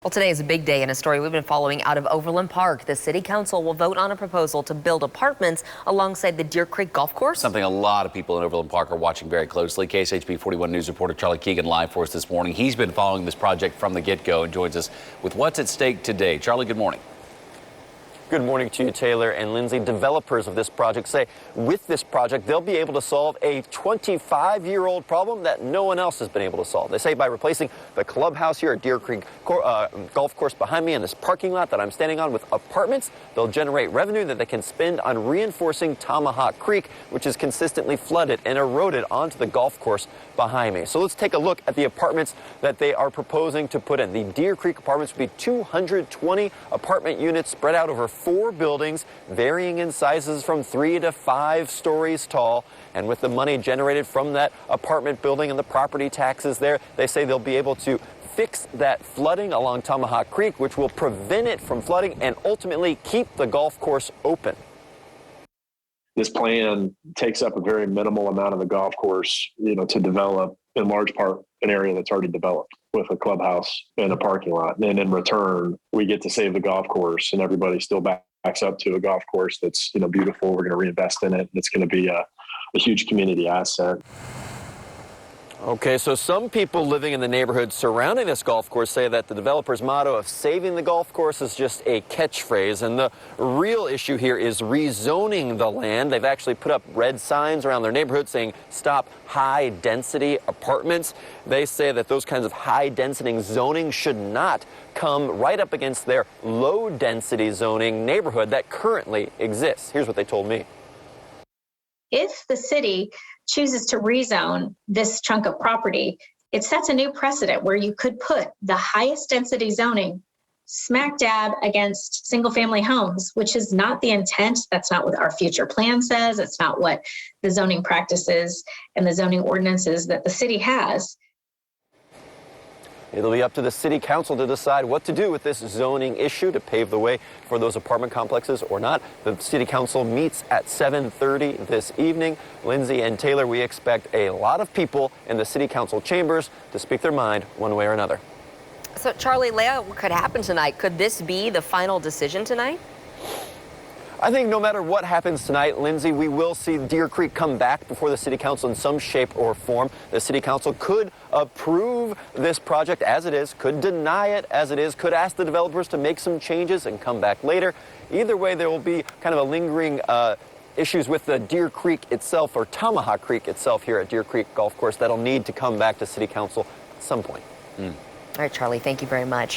Well, today is a big day in a story we've been following out of Overland Park. The city council will vote on a proposal to build apartments alongside the Deer Creek golf course. Something a lot of people in Overland Park are watching very closely. KSHB 41 News reporter Charlie Keegan live for us this morning. He's been following this project from the get-go and joins us with what's at stake today. Charlie, good morning. Good morning to you, Taylor and Lindsay. Developers of this project say with this project, they'll be able to solve a 25-year-old problem that no one else has been able to solve. They say by replacing the clubhouse here at Deer Creek golf course behind me and this parking lot that I'm standing on with apartments, they'll generate revenue that they can spend on reinforcing Tomahawk Creek, which is consistently flooded and eroded onto the golf course behind me. So let's take a look at the apartments that they are proposing to put in. The Deer Creek apartments will be 220 apartment units spread out over 4 buildings, varying in sizes from 3 to 5 stories tall. And with the money generated from that apartment building and the property taxes there, they say they'll be able to fix that flooding along Tomahawk Creek, which will prevent it from flooding and ultimately keep the golf course open. This plan takes up a very minimal amount of the golf course, to develop in large part an area that's already developed with a clubhouse and a parking lot. And in return, we get to save the golf course, and everybody still backs up to a golf course that's, beautiful. We're going to reinvest in it. And it's going to be a huge community asset. Okay, so some people living in the neighborhood surrounding this golf course say that the developer's motto of saving the golf course is just a catchphrase, and the real issue here is rezoning the land. They've actually put up red signs around their neighborhood saying stop high-density apartments. They say that those kinds of high-density zoning should not come right up against their low-density zoning neighborhood that currently exists. Here's what they told me. If the city chooses to rezone this chunk of property, it sets a new precedent where you could put the highest density zoning smack dab against single family homes, which is not the intent. That's not what our future plan says. It's not what the zoning practices and the zoning ordinances that the city has. It'll be up to the city council to decide what to do with this zoning issue to pave the way for those apartment complexes or not. The city council meets at 7:30 this evening. Lindsay and Taylor, we expect a lot of people in the city council chambers to speak their mind one way or another. So, Charlie, what could happen tonight? Could this be the final decision tonight? I think no matter what happens tonight, Lindsay, we will see Deer Creek come back before the city council in some shape or form. The city council could approve this project as it is, could deny it as it is, could ask the developers to make some changes and come back later. Either way, there will be kind of a lingering issues with the Deer Creek itself, or Tomahawk Creek itself here at Deer Creek Golf Course, that'll need to come back to city council at some point. All right, Charlie, thank you very much.